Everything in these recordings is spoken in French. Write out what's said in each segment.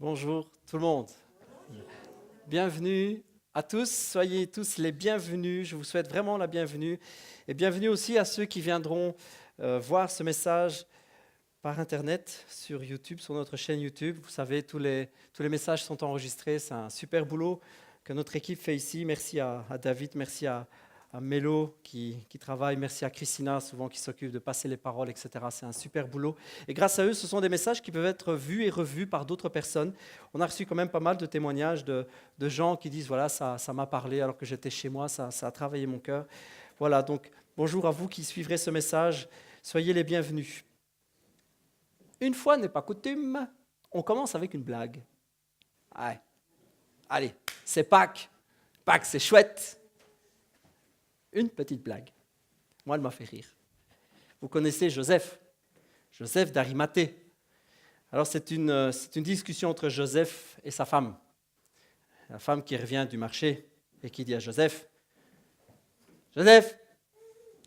Bonjour tout le monde. Bienvenue à tous, soyez tous les bienvenus. Je vous souhaite vraiment la bienvenue. Et bienvenue aussi à ceux qui viendront voir ce message par Internet, sur YouTube, sur notre chaîne YouTube. Vous savez, tous les messages sont enregistrés. C'est un super boulot que notre équipe fait ici. Merci à David, merci à Mélo qui travaille, merci à Christina souvent qui s'occupe de passer les paroles, etc. C'est un super boulot. Et grâce à eux, ce sont des messages qui peuvent être vus et revus par d'autres personnes. On a reçu quand même pas mal de témoignages de gens qui disent, voilà, ça m'a parlé alors que j'étais chez moi, ça a travaillé mon cœur. Voilà, donc bonjour à vous qui suivrez ce message. Soyez les bienvenus. Une fois n'est pas coutume, on commence avec une blague. Ouais. Allez, c'est Pâques. Pâques, c'est chouette. Une petite blague. Moi, elle m'a fait rire. Vous connaissez Joseph d'Arimathée. Alors, c'est une discussion entre Joseph et sa femme. La femme qui revient du marché et qui dit à Joseph, « Joseph,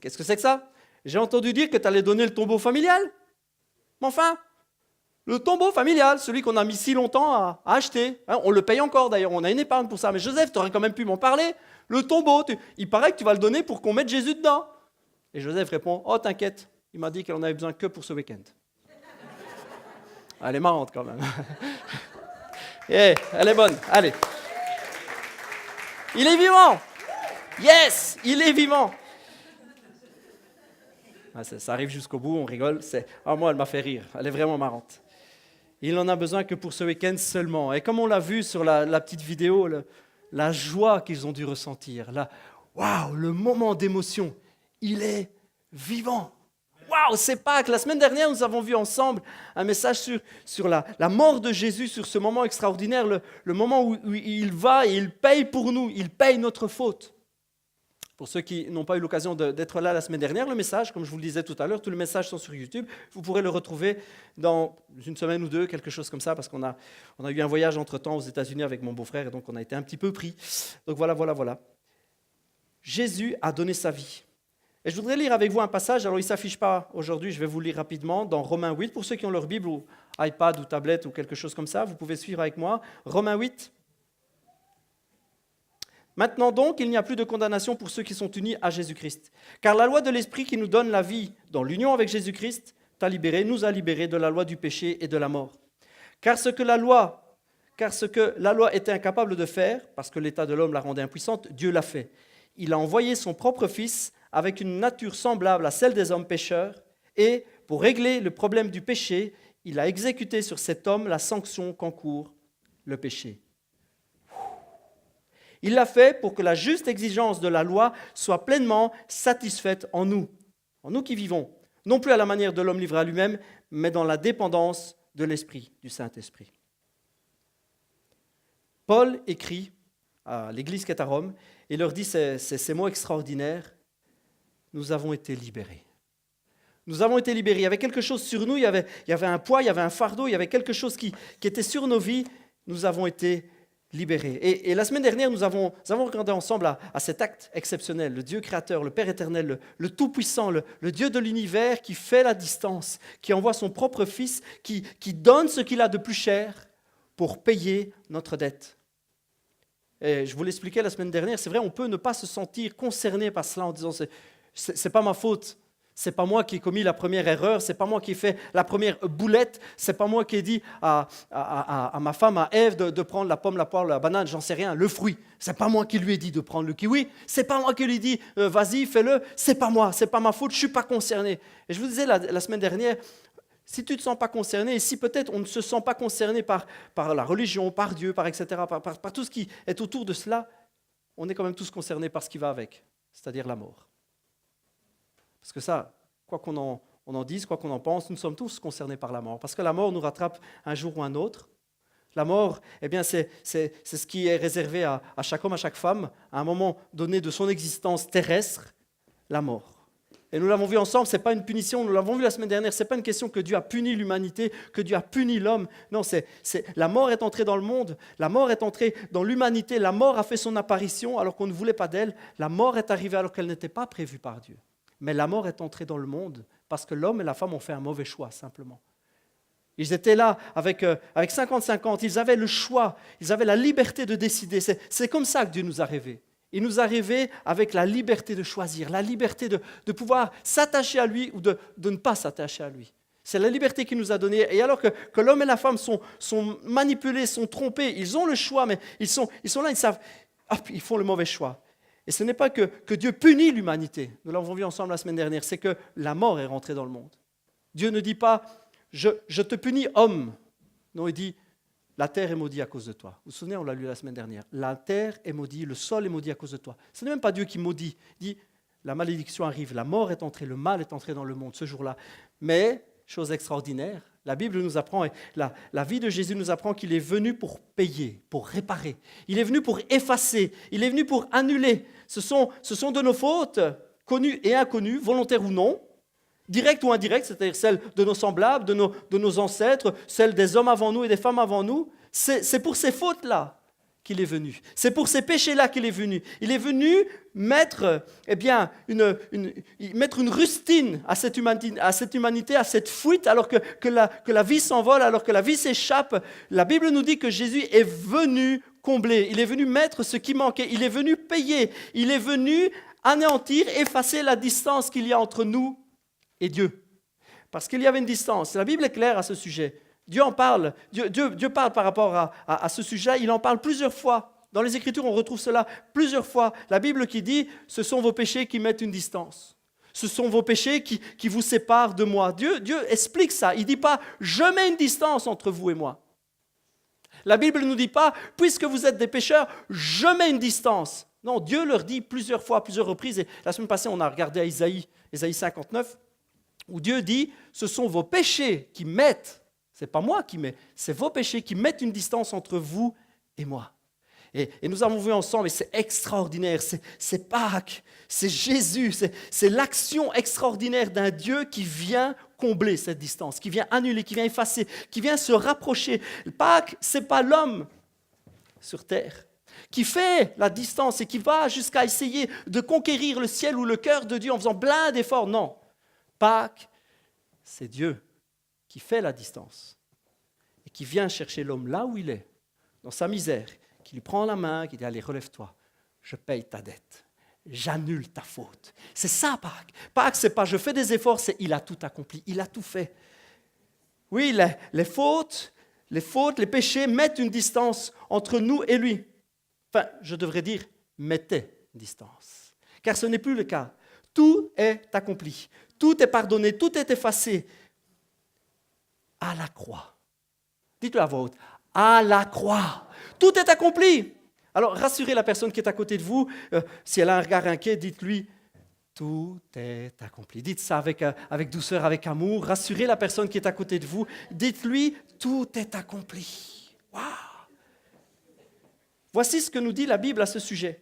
qu'est-ce que c'est que ça? J'ai entendu dire que tu allais donner le tombeau familial. Mais enfin, le tombeau familial, celui qu'on a mis si longtemps à acheter. Hein, on le paye encore d'ailleurs, on a une épargne pour ça. Mais Joseph, tu aurais quand même pu m'en parler. Le tombeau, il paraît que tu vas le donner pour qu'on mette Jésus dedans. » Et Joseph répond, « Oh, t'inquiète, il m'a dit qu'il en avait besoin que pour ce week-end. » Elle est marrante quand même. Yeah, elle est bonne, allez. Il est vivant. Yes, il est vivant. Ah, ça arrive jusqu'au bout, on rigole. Moi, elle m'a fait rire, elle est vraiment marrante. Il n'en a besoin que pour ce week-end seulement. Et comme on l'a vu sur la petite vidéo, la joie qu'ils ont dû ressentir, waouh, le moment d'émotion, il est vivant. Waouh, c'est Pâques. La semaine dernière, nous avons vu ensemble un message sur la mort de Jésus, sur ce moment extraordinaire, le moment où il va et il paye pour nous, il paye notre faute. Pour ceux qui n'ont pas eu l'occasion d'être là la semaine dernière, le message, comme je vous le disais tout à l'heure, tous les messages sont sur YouTube. Vous pourrez le retrouver dans une semaine ou deux, quelque chose comme ça, parce qu'on a eu un voyage entre-temps aux États-Unis avec mon beau-frère, et donc on a été un petit peu pris. Donc voilà. Jésus a donné sa vie. Et je voudrais lire avec vous un passage, alors il ne s'affiche pas aujourd'hui, je vais vous le lire rapidement, dans Romains 8. Pour ceux qui ont leur Bible ou iPad ou tablette ou quelque chose comme ça, vous pouvez suivre avec moi. Romains 8. Maintenant donc, il n'y a plus de condamnation pour ceux qui sont unis à Jésus-Christ. Car la loi de l'Esprit qui nous donne la vie dans l'union avec Jésus-Christ nous a libérés de la loi du péché et de la mort. Car ce que la loi était incapable de faire, parce que l'état de l'homme la rendait impuissante, Dieu l'a fait. Il a envoyé son propre Fils avec une nature semblable à celle des hommes pécheurs, et pour régler le problème du péché, il a exécuté sur cet homme la sanction qu'encourt le péché. Il l'a fait pour que la juste exigence de la loi soit pleinement satisfaite en nous qui vivons, non plus à la manière de l'homme livré à lui-même, mais dans la dépendance de l'Esprit, du Saint-Esprit. Paul écrit à l'église qui est à Rome et leur dit ces mots extraordinaires, « Nous avons été libérés. » Nous avons été libérés. Il y avait quelque chose sur nous, il y avait un poids, il y avait un fardeau, il y avait quelque chose qui était sur nos vies. Nous avons été libérés. Et la semaine dernière, nous avons regardé ensemble à cet acte exceptionnel, le Dieu créateur, le Père éternel, le Tout-Puissant, le Dieu de l'univers qui fait la distance, qui envoie son propre Fils, qui donne ce qu'il a de plus cher pour payer notre dette. Et je vous l'expliquais la semaine dernière, c'est vrai, on peut ne pas se sentir concerné par cela en disant c'est pas ma faute. C'est pas moi qui ai commis la première erreur, c'est pas moi qui ai fait la première boulette, c'est pas moi qui ai dit à ma femme, à Ève, de prendre la pomme, la poire, la banane, j'en sais rien, le fruit. C'est pas moi qui lui ai dit de prendre le kiwi, c'est pas moi qui lui ai dit vas-y, fais-le, c'est pas moi, c'est pas ma faute, je suis pas concerné. Et je vous disais la semaine dernière, si tu ne te sens pas concerné, et si peut-être on ne se sent pas concerné par la religion, par Dieu, par etc., par tout ce qui est autour de cela, on est quand même tous concernés par ce qui va avec, c'est-à-dire la mort. Parce que ça, quoi qu'on en dise, quoi qu'on en pense, nous sommes tous concernés par la mort. Parce que la mort nous rattrape un jour ou un autre. La mort, eh bien, c'est ce qui est réservé à chaque homme, à chaque femme, à un moment donné de son existence terrestre, la mort. Et nous l'avons vu ensemble, ce n'est pas une punition, nous l'avons vu la semaine dernière, ce n'est pas une question que Dieu a puni l'humanité, que Dieu a puni l'homme. Non, la mort est entrée dans le monde, la mort est entrée dans l'humanité, la mort a fait son apparition alors qu'on ne voulait pas d'elle, la mort est arrivée alors qu'elle n'était pas prévue par Dieu. Mais la mort est entrée dans le monde parce que l'homme et la femme ont fait un mauvais choix, simplement. Ils étaient là avec 50-50, ils avaient le choix, ils avaient la liberté de décider. C'est comme ça que Dieu nous a rêvés. Il nous a rêvés avec la liberté de choisir, la liberté de pouvoir s'attacher à lui ou de ne pas s'attacher à lui. C'est la liberté qu'il nous a donnée. Et alors que l'homme et la femme sont manipulés, sont trompés, ils ont le choix, mais ils sont là, ils savent, ils font le mauvais choix. Et ce n'est pas que Dieu punit l'humanité. Nous l'avons vu ensemble la semaine dernière, c'est que la mort est rentrée dans le monde. Dieu ne dit pas, je te punis homme. Non, il dit, la terre est maudite à cause de toi. Vous vous souvenez, on l'a lu la semaine dernière. La terre est maudite, le sol est maudit à cause de toi. Ce n'est même pas Dieu qui maudit. Il dit, la malédiction arrive, la mort est entrée, le mal est entré dans le monde ce jour-là. Mais, chose extraordinaire, la Bible nous apprend, et la vie de Jésus nous apprend qu'il est venu pour payer, pour réparer. Il est venu pour effacer, il est venu pour annuler. Ce sont de nos fautes, connues et inconnues, volontaires ou non, directes ou indirectes, c'est-à-dire celles de nos semblables, de nos ancêtres, celles des hommes avant nous et des femmes avant nous. C'est pour ces fautes-là qu'il est venu. C'est pour ces péchés-là qu'il est venu. Il est venu mettre, mettre une rustine à cette humanité, à cette fuite, alors que la vie s'envole, alors que la vie s'échappe. La Bible nous dit que Jésus est venu combler. Il est venu mettre ce qui manquait. Il est venu payer. Il est venu anéantir, effacer la distance qu'il y a entre nous et Dieu. Parce qu'il y avait une distance. La Bible est claire à ce sujet. Dieu en parle. Dieu parle par rapport à ce sujet. Il en parle plusieurs fois. Dans les Écritures, on retrouve cela plusieurs fois. La Bible qui dit, ce sont vos péchés qui mettent une distance. Ce sont vos péchés qui vous séparent de moi. Dieu explique ça. Il ne dit pas, je mets une distance entre vous et moi. La Bible ne nous dit pas, puisque vous êtes des pécheurs, je mets une distance. Non, Dieu leur dit plusieurs fois, à plusieurs reprises. Et la semaine passée, on a regardé à Isaïe 59, où Dieu dit, ce sont vos péchés qui mettent, ce n'est pas moi qui mets, c'est vos péchés qui mettent une distance entre vous et moi. Et nous avons vu ensemble, et c'est extraordinaire, c'est Pâques, c'est Jésus, c'est l'action extraordinaire d'un Dieu qui vient combler cette distance, qui vient annuler, qui vient effacer, qui vient se rapprocher. Pâques, ce n'est pas l'homme sur terre qui fait la distance et qui va jusqu'à essayer de conquérir le ciel ou le cœur de Dieu en faisant plein d'efforts. Non, Pâques, c'est Dieu qui fait la distance et qui vient chercher l'homme là où il est, dans sa misère, qui lui prend la main, qui dit « Allez, relève-toi, je paye ta dette, j'annule ta faute ». C'est ça Pâques. Pâques, ce n'est pas « je fais des efforts », c'est « il a tout accompli, il a tout fait ». Oui, les fautes, les péchés mettent une distance entre nous et lui. Enfin, je devrais dire « mettaient une distance ». Car ce n'est plus le cas. Tout est accompli, tout est pardonné, tout est effacé. À la croix. Dites-le à voix haute. À la croix. Tout est accompli. Alors, rassurez la personne qui est à côté de vous. Si elle a un regard inquiet, dites-lui, tout est accompli. Dites ça avec douceur, avec amour. Rassurez la personne qui est à côté de vous. Dites-lui, tout est accompli. Waouh! Voici ce que nous dit la Bible à ce sujet.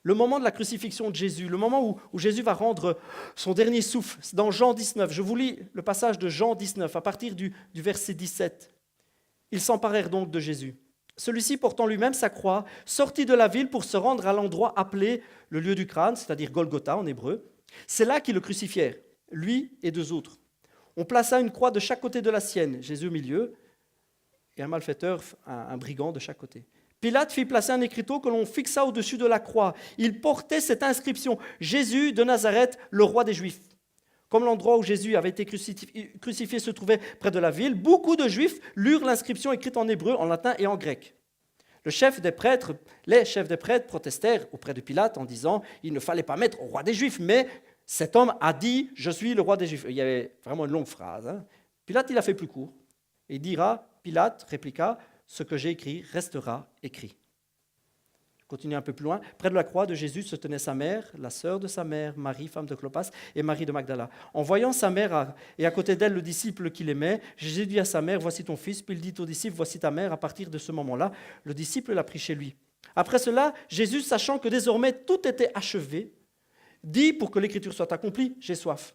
Le moment de la crucifixion de Jésus, le moment où Jésus va rendre son dernier souffle, c'est dans Jean 19. Je vous lis le passage de Jean 19, à partir du verset 17. Ils s'emparèrent donc de Jésus. Celui-ci, portant lui-même sa croix, sortit de la ville pour se rendre à l'endroit appelé le lieu du crâne, c'est-à-dire Golgotha en hébreu. C'est là qu'ils le crucifièrent, lui et deux autres. On plaça une croix de chaque côté de la sienne, Jésus au milieu, et un malfaiteur, un brigand de chaque côté. Pilate fit placer un écriteau que l'on fixa au-dessus de la croix. Il portait cette inscription, Jésus de Nazareth, le roi des Juifs. Comme l'endroit où Jésus avait été crucifié se trouvait près de la ville, beaucoup de Juifs lurent l'inscription écrite en hébreu, en latin et en grec. Les chefs des prêtres protestèrent auprès de Pilate en disant il ne fallait pas mettre au roi des Juifs, mais cet homme a dit je suis le roi des Juifs. Il y avait vraiment une longue phrase. Pilate, il a fait plus court. Il dira, Pilate répliqua, ce que j'ai écrit restera écrit. Continue un peu plus loin. Près de la croix de Jésus se tenait sa mère, la sœur de sa mère, Marie, femme de Clopas, et Marie de Magdala. En voyant sa mère et à côté d'elle le disciple qu'il aimait, Jésus dit à sa mère, voici ton fils. Puis il dit au disciple, voici ta mère. À partir de ce moment-là, le disciple l'a pris chez lui. Après cela, Jésus, sachant que désormais tout était achevé, dit, pour que l'écriture soit accomplie, j'ai soif.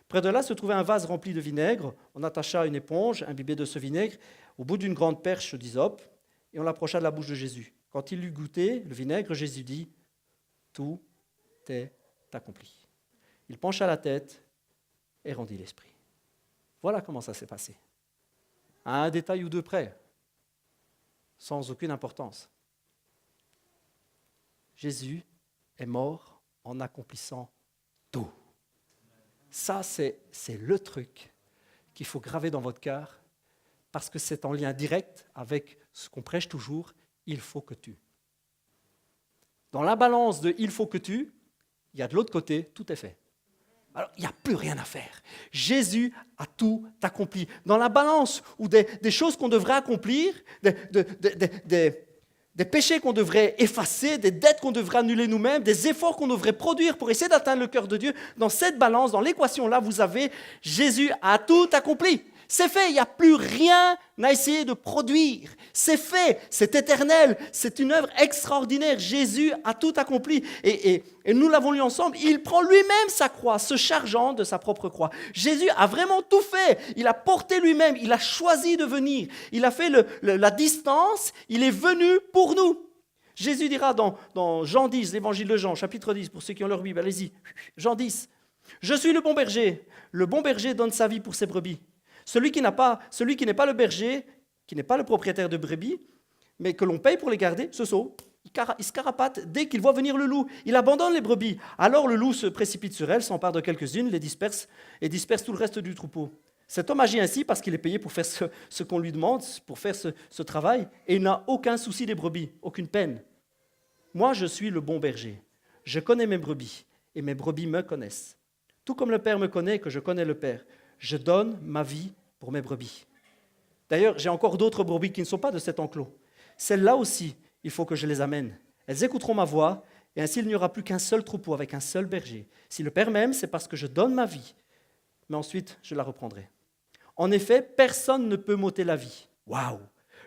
Près de là se trouvait un vase rempli de vinaigre. On attacha une éponge imbibée de ce vinaigre au bout d'une grande perche d'hysope et on l'approcha de la bouche de Jésus. Quand il eut goûté le vinaigre, Jésus dit « Tout est accompli ». Il pencha la tête et rendit l'esprit. Voilà comment ça s'est passé. À un détail ou deux près, sans aucune importance. Jésus est mort en accomplissant tout. Ça, c'est le truc qu'il faut graver dans votre cœur, parce que c'est en lien direct avec ce qu'on prêche toujours, il faut que tu. Dans la balance de il faut que tu, il y a de l'autre côté, tout est fait. Alors, il n'y a plus rien à faire. Jésus a tout accompli. Dans la balance où des choses qu'on devrait accomplir, des péchés qu'on devrait effacer, des dettes qu'on devrait annuler nous-mêmes, des efforts qu'on devrait produire pour essayer d'atteindre le cœur de Dieu, dans cette balance, dans l'équation-là, vous avez Jésus a tout accompli. C'est fait, il n'y a plus rien à essayer de produire. C'est fait, c'est éternel, c'est une œuvre extraordinaire. Jésus a tout accompli. Et nous l'avons lu ensemble, il prend lui-même sa croix, se chargeant de sa propre croix. Jésus a vraiment tout fait. Il a porté lui-même, il a choisi de venir. Il a fait la distance, il est venu pour nous. Jésus dira dans Jean 10, l'évangile de Jean, chapitre 10, pour ceux qui ont leur Bible, allez-y. Jean 10. Je suis le bon berger. Le bon berger donne sa vie pour ses brebis. Celui qui n'est pas le berger, qui n'est pas le propriétaire de brebis, mais que l'on paye pour les garder, se sauve. Il se carapate dès qu'il voit venir le loup. Il abandonne les brebis. Alors le loup se précipite sur elles, s'empare de quelques-unes, les disperse et disperse tout le reste du troupeau. Cet homme agit ainsi parce qu'il est payé pour faire ce qu'on lui demande, pour faire ce travail, et il n'a aucun souci des brebis, aucune peine. Moi, je suis le bon berger. Je connais mes brebis, et mes brebis me connaissent. Tout comme le Père me connaît et que je connais le Père. Je donne ma vie pour mes brebis. D'ailleurs, j'ai encore d'autres brebis qui ne sont pas de cet enclos. Celles-là aussi, il faut que je les amène. Elles écouteront ma voix, et ainsi il n'y aura plus qu'un seul troupeau avec un seul berger. Si le Père m'aime, c'est parce que je donne ma vie, mais ensuite je la reprendrai. En effet, personne ne peut m'ôter la vie. Waouh!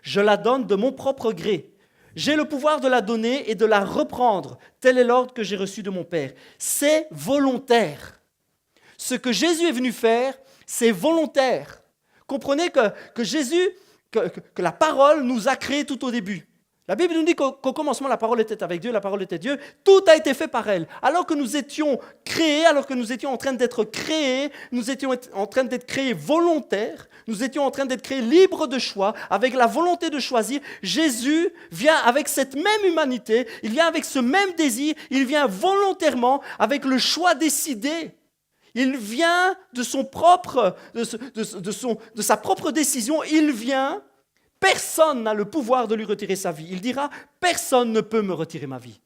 Je la donne de mon propre gré. J'ai le pouvoir de la donner et de la reprendre. Tel est l'ordre que j'ai reçu de mon Père. C'est volontaire. Ce que Jésus est venu faire, c'est volontaire. Comprenez que Jésus, que la parole nous a créés tout au début. La Bible nous dit qu'au commencement, la parole était avec Dieu, la parole était Dieu. Tout a été fait par elle. Alors que nous étions créés, alors que nous étions en train d'être créés, nous étions en train d'être créés volontaires, nous étions en train d'être créés libres de choix, avec la volonté de choisir. Jésus vient avec cette même humanité, il vient avec ce même désir, il vient volontairement avec le choix décidé. Il vient de sa propre décision, il vient, personne n'a le pouvoir de lui retirer sa vie. Il dira, personne ne peut me retirer ma vie.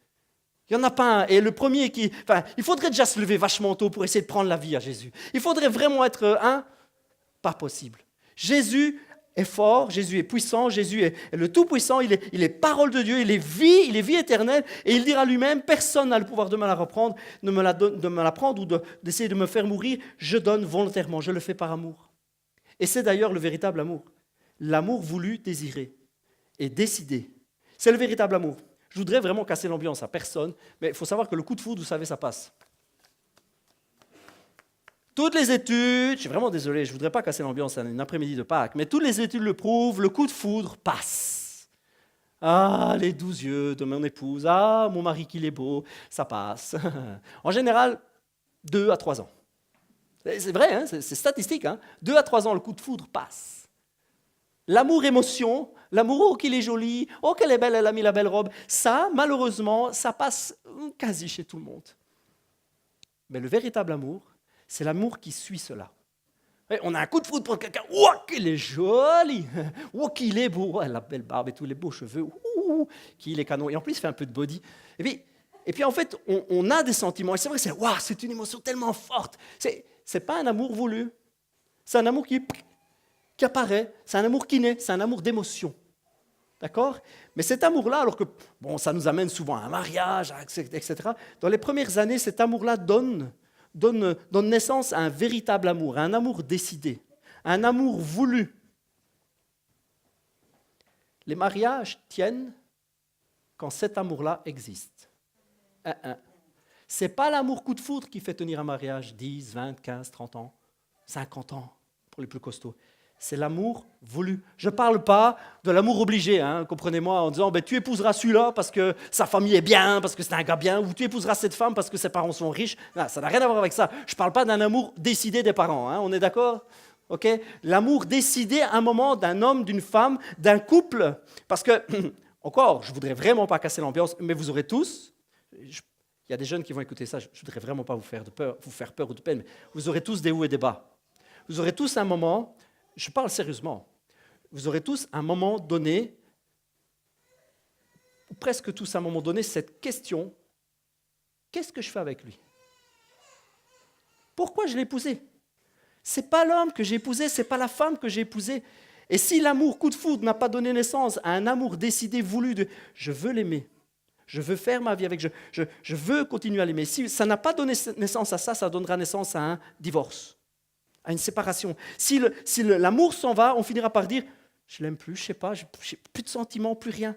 Il n'y en a pas un. Et le premier il faudrait déjà se lever vachement tôt pour essayer de prendre la vie à Jésus. Il faudrait vraiment être pas possible. Jésus est fort, Jésus est puissant, Jésus est le Tout-Puissant, il est parole de Dieu, il est vie éternelle, et il dira lui-même, personne n'a le pouvoir de me la reprendre, de me la prendre ou d'essayer de me faire mourir, je donne volontairement, je le fais par amour. Et c'est d'ailleurs le véritable amour, l'amour voulu, désiré et décidé. C'est le véritable amour. Je voudrais vraiment casser l'ambiance à personne, mais il faut savoir que le coup de foudre, vous savez, ça passe. Toutes les études, je suis vraiment désolé, je ne voudrais pas casser l'ambiance à une après-midi de Pâques, mais toutes les études le prouvent, le coup de foudre passe. Ah, les 12 yeux de mon épouse, ah, mon mari qu'il est beau, ça passe. En général, 2 à 3 ans. C'est vrai, hein, c'est statistique. 2 à 3 ans, le coup de foudre passe. L'amour-émotion, l'amour, oh qu'il est joli, oh qu'elle est belle, elle a mis la belle robe, ça, malheureusement, ça passe quasi chez tout le monde. Mais le véritable amour, c'est l'amour qui suit cela. On a un coup de foudre pour quelqu'un. Oh, qu'il est joli. Oh, qu'il est beau. Oh, la belle barbe et tous les beaux cheveux. Oh, qu'il est canon. Et en plus, il fait un peu de body. Et puis en fait, on a des sentiments. Et c'est vrai que c'est une émotion tellement forte. C'est pas un amour voulu. C'est un amour qui apparaît. C'est un amour qui naît. C'est un amour d'émotion. D'accord ? Mais cet amour-là, alors que ça nous amène souvent à un mariage, etc. Dans les premières années, cet amour-là donne naissance à un véritable amour, à un amour décidé, à un amour voulu. Les mariages tiennent quand cet amour-là existe. Ce n'est pas l'amour coup de foudre qui fait tenir un mariage 10, 20, 15, 30 ans, 50 ans pour les plus costauds. C'est l'amour voulu. Je ne parle pas de l'amour obligé, comprenez-moi, en disant tu épouseras celui-là parce que sa famille est bien, parce que c'est un gars bien, ou tu épouseras cette femme parce que ses parents sont riches. Non, ça n'a rien à voir avec ça. Je ne parle pas d'un amour décidé des parents, on est d'accord ? ok? L'amour décidé à un moment d'un homme, d'une femme, d'un couple. Parce que, encore, je ne voudrais vraiment pas casser l'ambiance, mais vous aurez tous, il y a des jeunes qui vont écouter ça, je ne voudrais vraiment pas vous faire peur ou de peine, mais vous aurez tous des hauts et des bas. Vous aurez tous un moment, je parle sérieusement, vous aurez tous un moment donné, ou presque tous à un moment donné, cette question, qu'est-ce que je fais avec lui? Pourquoi je l'ai épousé? Ce n'est pas l'homme que j'ai épousé, ce n'est pas la femme que j'ai épousée. Et si l'amour coup de foudre n'a pas donné naissance à un amour décidé, voulu, de je veux l'aimer, je veux faire ma vie avec, je veux continuer à l'aimer. Si ça n'a pas donné naissance à ça, ça donnera naissance à un divorce, à une séparation. Si l'amour s'en va, on finira par dire, je ne l'aime plus, je ne sais pas, je n'ai plus de sentiments, plus rien.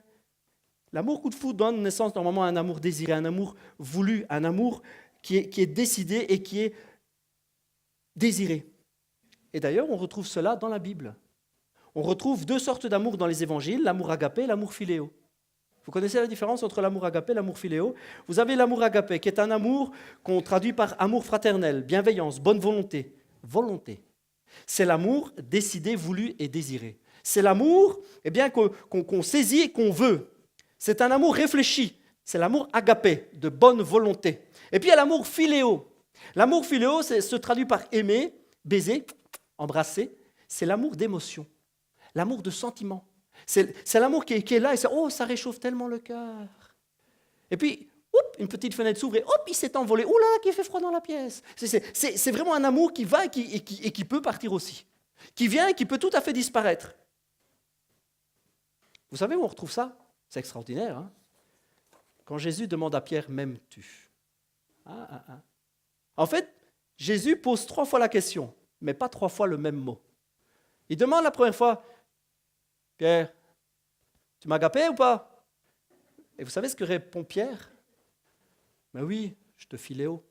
L'amour coup de foudre donne naissance normalement à un amour désiré, un amour voulu, un amour qui est décidé et qui est désiré. Et d'ailleurs, on retrouve cela dans la Bible. On retrouve deux sortes d'amour dans les évangiles, l'amour agapé et l'amour philéo. Vous connaissez la différence entre l'amour agapé et l'amour philéo? Vous avez l'amour agapé, qui est un amour qu'on traduit par amour fraternel, bienveillance, bonne volonté. Volonté. C'est l'amour décidé, voulu et désiré. C'est l'amour qu'on saisit et qu'on veut. C'est un amour réfléchi. C'est l'amour agapé, de bonne volonté. Et puis il y a l'amour philéo. L'amour philéo se traduit par aimer, baiser, embrasser. C'est l'amour d'émotion, l'amour de sentiment. C'est l'amour qui est là et ça réchauffe tellement le cœur. Et puis, une petite fenêtre s'ouvre et il s'est envolé. Oh là là, qu'il fait froid dans la pièce. C'est vraiment un amour qui va et qui peut partir aussi. Qui vient et qui peut tout à fait disparaître. Vous savez où on retrouve ça? C'est extraordinaire. Hein? Quand Jésus demande à Pierre, m'aimes-tu? En fait, Jésus pose 3 fois la question, mais pas 3 fois le même mot. Il demande la première fois, Pierre, tu m'as agapé ou pas? Et vous savez ce que répond Pierre? Ben oui, je te philéo.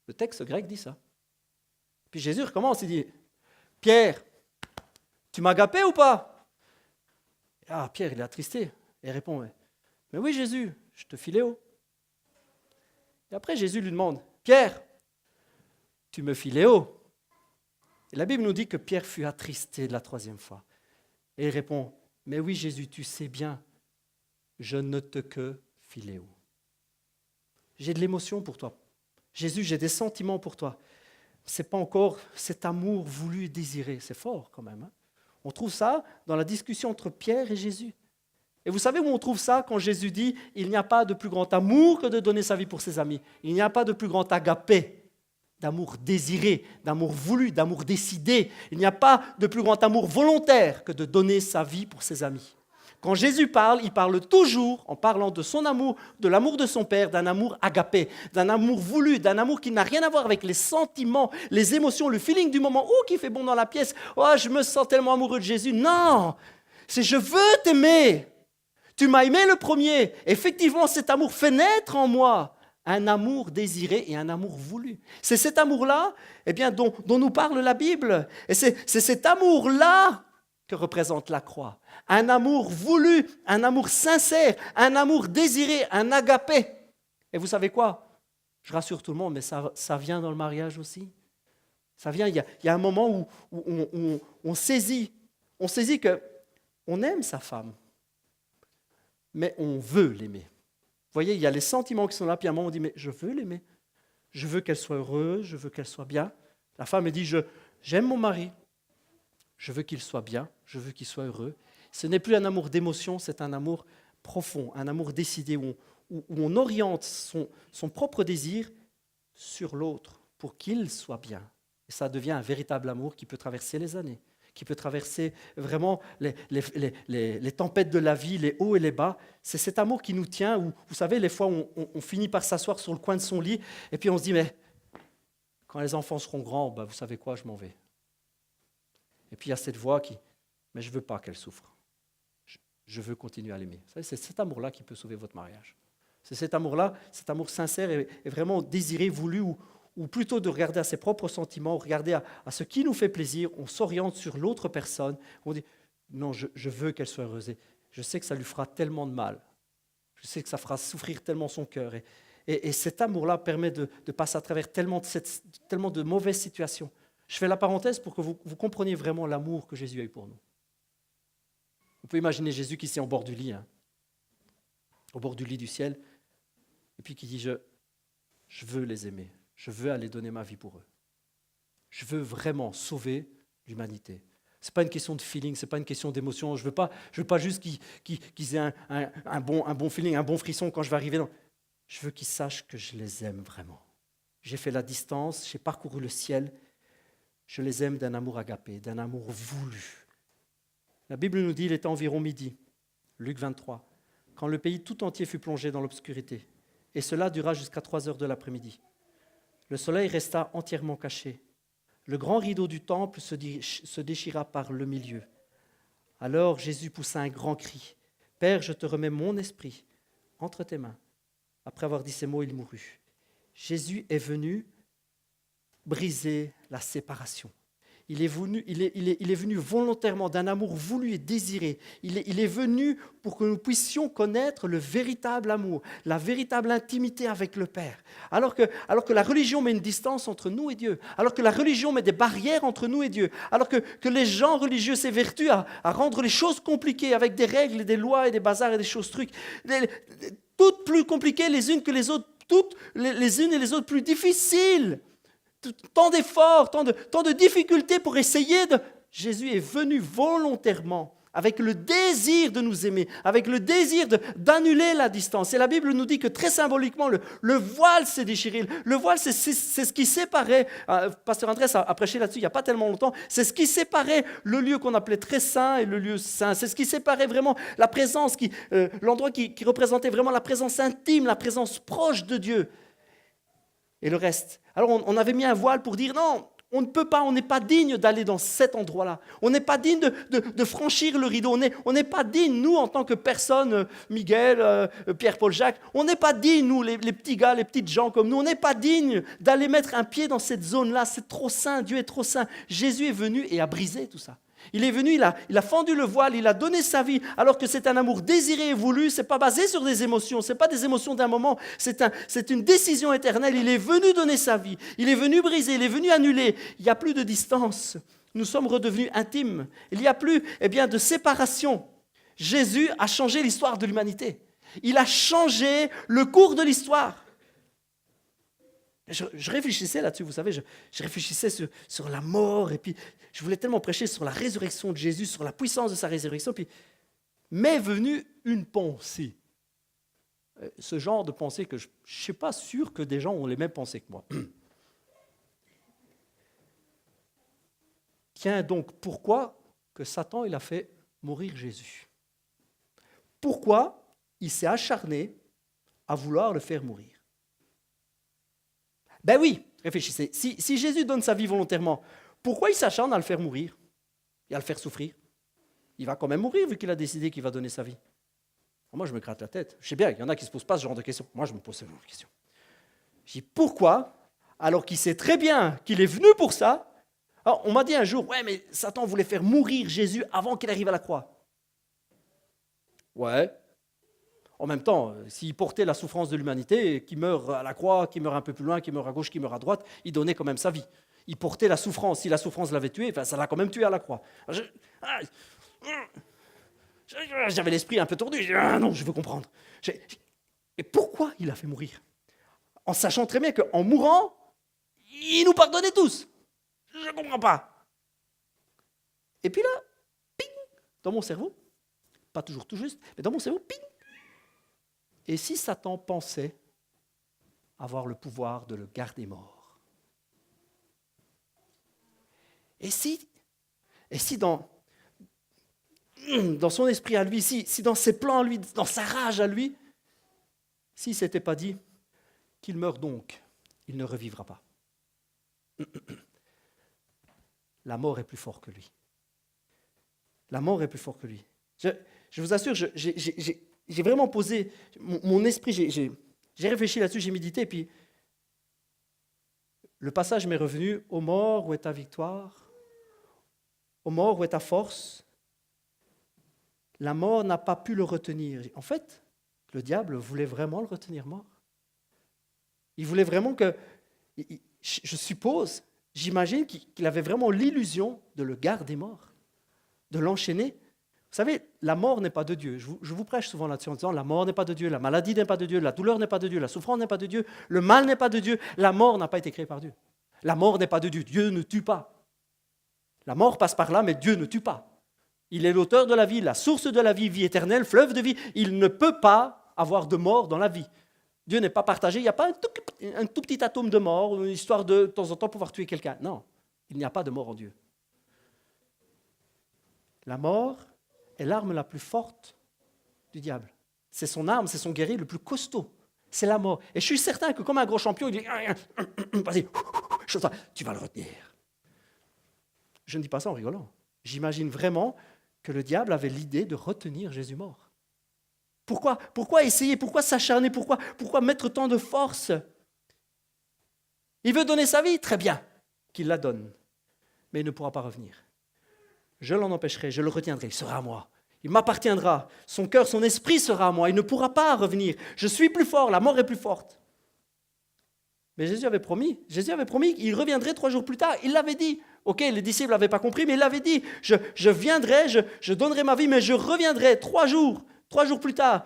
Le texte grec dit ça. Puis Jésus recommence, il dit, Pierre, tu m'as agapé ou pas? Ah, Pierre, il est attristé. Et il répond, mais oui Jésus, je te philéo. Et après Jésus lui demande, Pierre, tu me philéo? Et la Bible nous dit que Pierre fut attristé de la 3e fois. Et il répond, mais oui Jésus, tu sais bien, je ne te que philéo. J'ai de l'émotion pour toi. Jésus, j'ai des sentiments pour toi. Ce n'est pas encore cet amour voulu et désiré. C'est fort quand même. Hein? On trouve ça dans la discussion entre Pierre et Jésus. Et vous savez où on trouve ça quand Jésus dit « Il n'y a pas de plus grand amour que de donner sa vie pour ses amis. Il n'y a pas de plus grand agapé, d'amour désiré, d'amour voulu, d'amour décidé. Il n'y a pas de plus grand amour volontaire que de donner sa vie pour ses amis. » Quand Jésus parle, il parle toujours, en parlant de son amour, de l'amour de son Père, d'un amour agapé, d'un amour voulu, d'un amour qui n'a rien à voir avec les sentiments, les émotions, le feeling du moment. Oh, qui fait bon dans la pièce. Oh, je me sens tellement amoureux de Jésus. Non, c'est je veux t'aimer. Tu m'as aimé le premier. Effectivement, cet amour fait naître en moi un amour désiré et un amour voulu. C'est cet amour-là dont nous parle la Bible. Et c'est cet amour-là que représente la croix. Un amour voulu, un amour sincère, un amour désiré, un agapé. Et vous savez quoi? Je rassure tout le monde, mais ça vient dans le mariage aussi. Ça vient, il y a un moment où on saisit qu'on aime sa femme, mais on veut l'aimer. Vous voyez, il y a les sentiments qui sont là, puis à un moment on dit, mais je veux l'aimer. Je veux qu'elle soit heureuse, je veux qu'elle soit bien. La femme elle dit, j'aime mon mari. Je veux qu'il soit bien, je veux qu'il soit heureux. Ce n'est plus un amour d'émotion, c'est un amour profond, un amour décidé où on oriente son propre désir sur l'autre pour qu'il soit bien. Et ça devient un véritable amour qui peut traverser les années, qui peut traverser vraiment les tempêtes de la vie, les hauts et les bas. C'est cet amour qui nous tient, où, vous savez, les fois on finit par s'asseoir sur le coin de son lit et puis on se dit, mais quand les enfants seront grands, vous savez quoi, je m'en vais. Et puis il y a cette voix qui, mais je ne veux pas qu'elle souffre. Je veux continuer à l'aimer. C'est cet amour-là qui peut sauver votre mariage. C'est cet amour-là, cet amour sincère et vraiment désiré, voulu, ou plutôt de regarder à ses propres sentiments, regarder à ce qui nous fait plaisir, on s'oriente sur l'autre personne, on dit, non, je veux qu'elle soit heureuse. Et je sais que ça lui fera tellement de mal. Je sais que ça fera souffrir tellement son cœur. Et cet amour-là permet de passer à travers tellement de mauvaises situations. Je fais la parenthèse pour que vous compreniez vraiment l'amour que Jésus a eu pour nous. Vous pouvez imaginer Jésus qui est au bord du lit, au bord du lit du ciel, et puis qui dit, je veux les aimer, je veux aller donner ma vie pour eux. Je veux vraiment sauver l'humanité. Ce n'est pas une question de feeling, ce n'est pas une question d'émotion. Je veux pas juste qu'ils aient un bon feeling, un bon frisson quand je vais arriver. Non. Je veux qu'ils sachent que je les aime vraiment. J'ai fait la distance, j'ai parcouru le ciel. Je les aime d'un amour agapé, d'un amour voulu. La Bible nous dit, il était environ midi, Luc 23, quand le pays tout entier fut plongé dans l'obscurité. Et cela dura jusqu'à 3 heures de l'après-midi. Le soleil resta entièrement caché. Le grand rideau du temple se déchira par le milieu. Alors Jésus poussa un grand cri. « Père, je te remets mon esprit entre tes mains. » Après avoir dit ces mots, il mourut. Jésus est venu briser la séparation. Il est venu volontairement d'un amour voulu et désiré. Il est venu pour que nous puissions connaître le véritable amour, la véritable intimité avec le Père. Alors que la religion met une distance entre nous et Dieu, alors que la religion met des barrières entre nous et Dieu, alors que les gens religieux s'évertuent à rendre les choses compliquées avec des règles et des lois et des bazars et des choses trucs, toutes plus compliquées les unes que les autres, toutes les unes et les autres plus difficiles. Tant d'efforts, tant de difficultés pour essayer de... Jésus est venu volontairement, avec le désir de nous aimer, avec le désir d'annuler la distance. Et la Bible nous dit que très symboliquement, le voile s'est déchiré. Le voile, c'est ce qui séparait, Pasteur Andrés a prêché là-dessus il n'y a pas tellement longtemps, c'est ce qui séparait le lieu qu'on appelait très saint et le lieu saint. C'est ce qui séparait vraiment la présence, l'endroit qui représentait vraiment la présence intime, la présence proche de Dieu. Et le reste. Alors on avait mis un voile pour dire non, on ne peut pas, on n'est pas digne d'aller dans cet endroit-là. On n'est pas digne de franchir le rideau. On n'est pas digne, nous, en tant que personnes, Miguel, Pierre, Paul, Jacques, on n'est pas digne, nous, les petits gars, les petites gens comme nous, on n'est pas digne d'aller mettre un pied dans cette zone-là. C'est trop saint, Dieu est trop saint. Jésus est venu et a brisé tout ça. Il est venu, il a fendu le voile, il a donné sa vie, alors que c'est un amour désiré et voulu, ce n'est pas basé sur des émotions, ce n'est pas des émotions d'un moment, c'est une décision éternelle. Il est venu donner sa vie, il est venu briser, il est venu annuler. Il n'y a plus de distance, nous sommes redevenus intimes, il n'y a plus de séparation. Jésus a changé l'histoire de l'humanité, il a changé le cours de l'histoire. Je réfléchissais là-dessus, vous savez, je réfléchissais sur la mort, et puis je voulais tellement prêcher sur la résurrection de Jésus, sur la puissance de sa résurrection, puis m'est venue une pensée. Ce genre de pensée que je ne suis pas sûr que des gens ont les mêmes pensées que moi. Tiens donc, pourquoi que Satan il a fait mourir Jésus? Pourquoi il s'est acharné à vouloir le faire mourir? Ben oui, réfléchissez. Si Jésus donne sa vie volontairement, pourquoi il s'acharne à le faire mourir et à le faire souffrir? Il va quand même mourir vu qu'il a décidé qu'il va donner sa vie. Moi, je me gratte la tête. Je sais bien, il y en a qui ne se posent pas ce genre de questions. Moi, je me pose ce genre de questions. Je dis, pourquoi, alors qu'il sait très bien qu'il est venu pour ça? Alors, on m'a dit un jour, ouais, mais Satan voulait faire mourir Jésus avant qu'il arrive à la croix. Ouais. En même temps, s'il portait la souffrance de l'humanité, qu'il meurt à la croix, qu'il meurt un peu plus loin, qu'il meurt à gauche, qu'il meurt à droite, il donnait quand même sa vie. Il portait la souffrance. Si la souffrance l'avait tué, ça l'a quand même tué à la croix. J'avais l'esprit un peu tordu. Je dis, non, je veux comprendre. Et pourquoi il a fait mourir? En sachant très bien qu'en mourant, il nous pardonnait tous. Je ne comprends pas. Et puis là, ping, dans mon cerveau, pas toujours tout juste, mais dans mon cerveau, ping. Et si Satan pensait avoir le pouvoir de le garder mort? Et si dans son esprit à lui, si dans ses plans à lui, dans sa rage à lui, s'il ne s'était pas dit qu'il meurt donc, il ne revivra pas. La mort est plus fort que lui. La mort est plus fort que lui. Je vous assure, j'ai vraiment posé mon esprit, j'ai réfléchi là-dessus, j'ai médité, et puis le passage m'est revenu. Ô mort, où est ta victoire? Ô mort, où est ta force? La mort n'a pas pu le retenir. En fait, le diable voulait vraiment le retenir mort. Il voulait vraiment que, je suppose, J'imagine qu'il avait vraiment l'illusion de le garder mort, de l'enchaîner. Vous savez, la mort n'est pas de Dieu. Je vous prêche souvent là-dessus en disant la mort n'est pas de Dieu, la maladie n'est pas de Dieu, la douleur n'est pas de Dieu, la souffrance n'est pas de Dieu, le mal n'est pas de Dieu. La mort n'a pas été créée par Dieu. La mort n'est pas de Dieu. Dieu ne tue pas. La mort passe par là, mais Dieu ne tue pas. Il est l'auteur de la vie, la source de la vie, vie éternelle, fleuve de vie. Il ne peut pas avoir de mort dans la vie. Dieu n'est pas partagé. Il n'y a pas un tout petit atome de mort, une histoire de temps en temps pouvoir tuer quelqu'un. Non, il n'y a pas de mort en Dieu. La mort est l'arme la plus forte du diable. C'est son arme, c'est son guerrier le plus costaud. C'est la mort. Et je suis certain que comme un gros champion, il dit « Vas-y, tu vas le retenir ». Je ne dis pas ça en rigolant. J'imagine vraiment que le diable avait l'idée de retenir Jésus mort. Pourquoi essayer? Pourquoi s'acharner? Pourquoi mettre tant de force? Il veut donner sa vie? Très bien, qu'il la donne. Mais il ne pourra pas revenir. Je l'en empêcherai, je le retiendrai, il sera à moi. Il m'appartiendra. Son cœur, son esprit sera à moi. Il ne pourra pas revenir. Je suis plus fort, la mort est plus forte. Mais Jésus avait promis qu'il reviendrait 3 jours plus tard. Il l'avait dit. Ok, les disciples n'avaient pas compris, mais il l'avait dit. Je viendrai, je donnerai ma vie, mais je reviendrai 3 jours plus tard.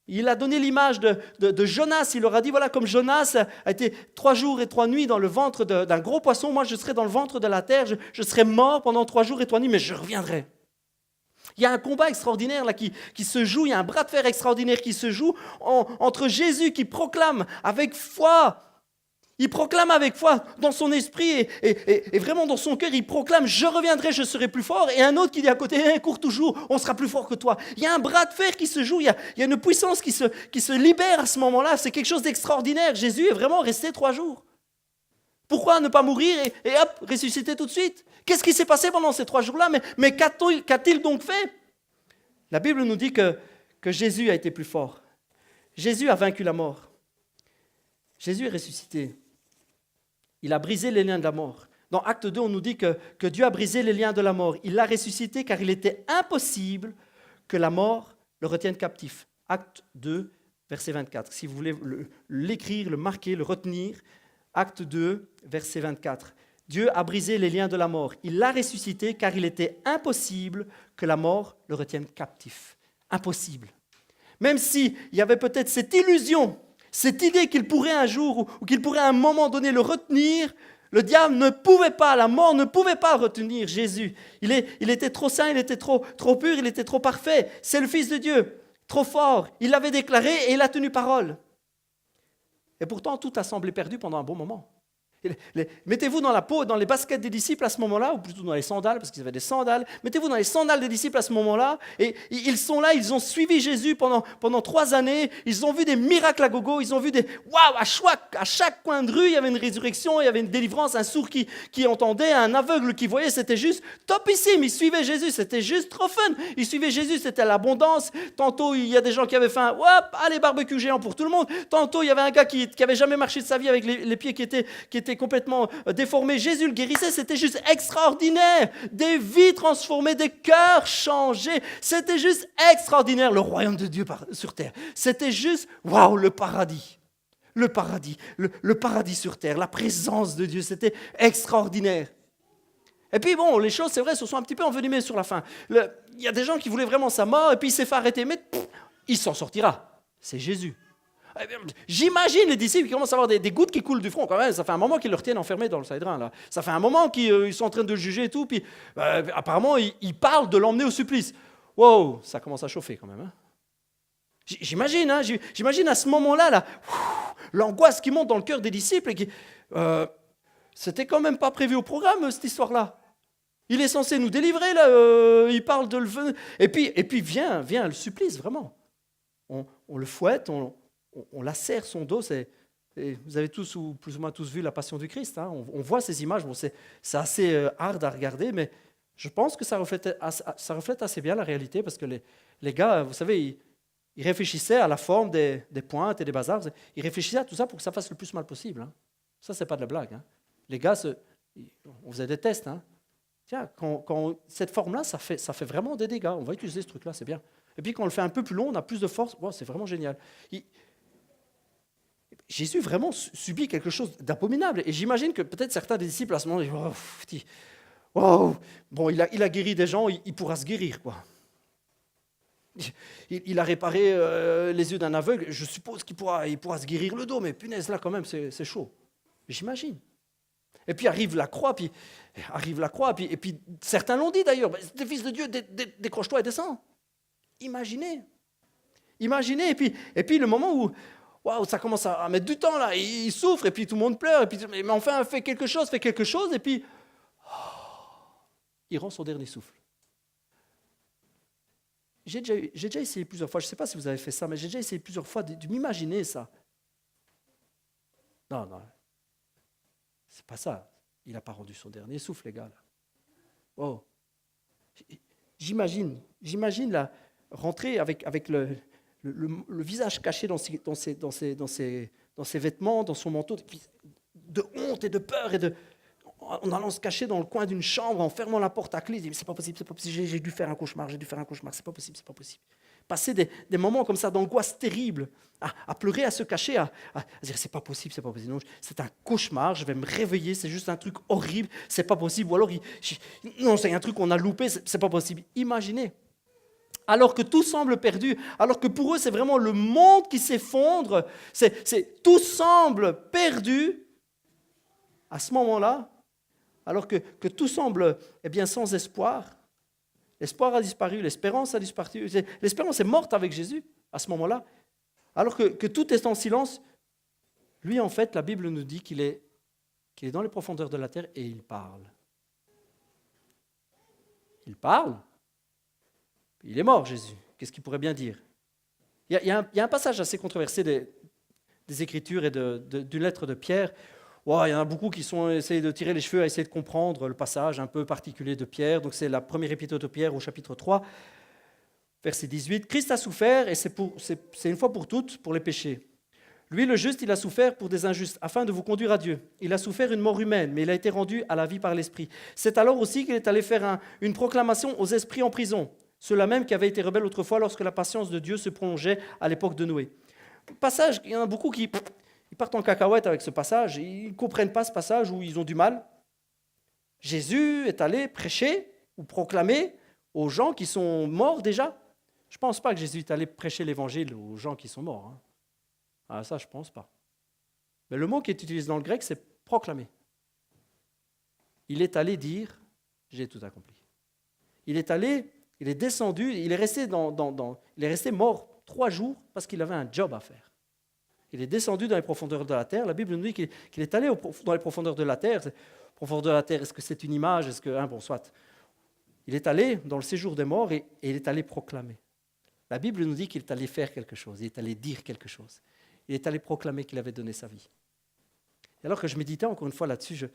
Il a donné l'image de Jonas. Il leur a dit, voilà, comme Jonas a été 3 jours et 3 nuits dans le ventre d'un gros poisson, moi je serai dans le ventre de la terre, je serai mort pendant 3 jours et 3 nuits, mais je reviendrai. Il y a un combat extraordinaire là qui se joue, il y a un bras de fer extraordinaire qui se joue entre Jésus qui proclame avec foi. Il proclame avec foi dans son esprit et vraiment dans son cœur, il proclame « Je reviendrai, je serai plus fort » et un autre qui dit à côté « Cours toujours, on sera plus fort que toi ». Il y a un bras de fer qui se joue, il y a une puissance qui se libère à ce moment-là. C'est quelque chose d'extraordinaire. Jésus est vraiment resté 3 jours. Pourquoi ne pas mourir et hop, ressusciter tout de suite? Qu'est-ce qui s'est passé pendant ces 3 jours-là? Mais qu'a-t-il donc fait? La Bible nous dit que Jésus a été plus fort. Jésus a vaincu la mort. Jésus est ressuscité. Il a brisé les liens de la mort. Dans Acte 2, on nous dit que Dieu a brisé les liens de la mort. Il l'a ressuscité car il était impossible que la mort le retienne captif. Acte 2, verset 24. Si vous voulez l'écrire, le marquer, le retenir, Acte 2, verset 24. Dieu a brisé les liens de la mort. Il l'a ressuscité car il était impossible que la mort le retienne captif. Impossible. Même s'il y avait peut-être cette illusion, cette idée qu'il pourrait un jour ou qu'il pourrait à un moment donné le retenir, le diable ne pouvait pas, la mort ne pouvait pas retenir Jésus. Il était trop saint, il était trop pur, il était trop parfait. C'est le Fils de Dieu, trop fort. Il l'avait déclaré et il a tenu parole. Et pourtant, tout a semblé perdu pendant un bon moment. Mettez-vous dans la peau, dans les baskets des disciples à ce moment-là, ou plutôt dans les sandales, parce qu'ils avaient des sandales. Mettez-vous dans les sandales des disciples à ce moment-là, et ils sont là, ils ont suivi Jésus pendant 3 années, ils ont vu des miracles à gogo, ils ont vu des... Waouh, à chaque coin de rue, il y avait une résurrection, il y avait une délivrance, un sourd qui entendait, un aveugle qui voyait, c'était juste topissime, ils suivaient Jésus, c'était juste trop fun. Ils suivaient Jésus, c'était l'abondance. Tantôt, il y a des gens qui avaient faim, hop, allez, barbecue géant pour tout le monde. Tantôt, il y avait un gars qui avait jamais marché de sa vie avec les pieds qui étaient complètement déformés. Jésus le guérissait, c'était juste extraordinaire. Des vies transformées, des cœurs changés. C'était juste extraordinaire, le royaume de Dieu sur terre. C'était juste, waouh, le paradis. Le paradis, le paradis sur terre, la présence de Dieu, c'était extraordinaire. Et puis bon, les choses, c'est vrai, se sont un petit peu envenimées sur la fin. Il y a des gens qui voulaient vraiment sa mort, et puis il s'est fait arrêter, mais il s'en sortira. C'est Jésus. J'imagine les disciples qui commencent à avoir des gouttes qui coulent du front. Quand même, ça fait un moment qu'ils le retiennent enfermé dans le Saïdrin, là. Ça fait un moment qu'ils sont en train de le juger et tout. Puis apparemment, ils parlent de l'emmener au supplice. Wow, ça commence à chauffer quand même. Hein. J'imagine à ce moment-là, l'angoisse qui monte dans le cœur des disciples. C'était quand même pas prévu au programme, cette histoire-là. Il est censé nous délivrer, là. Il parle de le... Et puis vient le supplice, vraiment. On le fouette, on lacère son dos. Vous avez tous ou plus ou moins tous vu la Passion du Christ. Hein. On voit ces images. Bon, c'est assez hard à regarder, mais je pense que ça reflète assez bien la réalité parce que les gars, vous savez, ils réfléchissaient à la forme des pointes et des bazars. Ils réfléchissaient à tout ça pour que ça fasse le plus mal possible. Hein. Ça, c'est pas de la blague. Hein. Les gars, on faisait des tests. Hein. Tiens, quand cette forme-là, ça fait vraiment des dégâts. On va utiliser ce truc-là, c'est bien. Et puis quand on le fait un peu plus long, on a plus de force. Wow, c'est vraiment génial. Jésus vraiment subit quelque chose d'abominable. Et j'imagine que peut-être certains des disciples à ce moment-là disent, wow, bon, il a guéri des gens, il pourra se guérir, quoi. Il a réparé les yeux d'un aveugle, je suppose qu'il pourra se guérir le dos, mais punaise, là, quand même, c'est chaud. J'imagine. Et puis arrive la croix, et puis certains l'ont dit d'ailleurs, t'es fils de Dieu, décroche-toi et descends. Imaginez, et puis le moment où waouh, ça commence à mettre du temps là, il souffre, et puis tout le monde pleure, et puis, mais enfin, fais quelque chose, et puis il rend son dernier souffle. J'ai déjà essayé plusieurs fois, je ne sais pas si vous avez fait ça, mais j'ai déjà essayé plusieurs fois de m'imaginer ça. Non, c'est pas ça. Il n'a pas rendu son dernier souffle, les gars. Là. Oh. J'imagine là, rentrer avec le visage caché dans ses vêtements, dans son manteau, de honte et de peur, en allant se cacher dans le coin d'une chambre, en fermant la porte à clé. Il dit, mais c'est pas possible, j'ai dû faire un cauchemar, c'est pas possible. Passer des moments comme ça d'angoisse terrible, à pleurer, à se cacher, à dire c'est pas possible, non, c'est un cauchemar, je vais me réveiller, c'est juste un truc horrible, c'est pas possible, ou alors non, c'est un truc qu'on a loupé, c'est pas possible. Imaginez, alors que tout semble perdu, alors que pour eux c'est vraiment le monde qui s'effondre, tout semble perdu, à ce moment-là, alors que tout semble sans espoir. L'espoir a disparu, l'espérance a disparu. L'espérance est morte avec Jésus à ce moment-là. Alors que tout est en silence, lui, en fait, la Bible nous dit qu'il est dans les profondeurs de la terre et il parle. Il parle. Il est mort, Jésus. Qu'est-ce qu'il pourrait bien dire ? Il y a un passage assez controversé des Écritures et d'une lettre de Pierre. Wow, il y en a beaucoup qui essayent de tirer les cheveux à essayer de comprendre le passage un peu particulier de Pierre. Donc c'est la première épître de Pierre au chapitre 3, verset 18. Christ a souffert, et c'est une fois pour toutes, pour les péchés. Lui, le juste, il a souffert pour des injustes, afin de vous conduire à Dieu. Il a souffert une mort humaine, mais il a été rendu à la vie par l'Esprit. C'est alors aussi qu'il est allé faire une proclamation aux esprits en prison, ceux-là même qui avaient été rebelles autrefois lorsque la patience de Dieu se prolongeait à l'époque de Noé. Passage, il y en a beaucoup qui... Ils partent en cacahuète avec ce passage, ils ne comprennent pas ce passage où ils ont du mal. Jésus est allé prêcher ou proclamer aux gens qui sont morts déjà. Je ne pense pas que Jésus est allé prêcher l'évangile aux gens qui sont morts. Hein. Ah, ça, je ne pense pas. Mais le mot qui est utilisé dans le grec, c'est proclamer. Il est allé dire, j'ai tout accompli. Il est descendu, il est resté mort 3 jours parce qu'il avait un job à faire. Il est descendu dans les profondeurs de la terre. La Bible nous dit qu'il est allé dans les profondeurs de la terre. Profondeurs de la terre, est-ce que c'est une image ? Bon, soit. Il est allé dans le séjour des morts et il est allé proclamer. La Bible nous dit qu'il est allé faire quelque chose, il est allé dire quelque chose. Il est allé proclamer qu'il avait donné sa vie. Et alors que je méditais encore une fois là-dessus,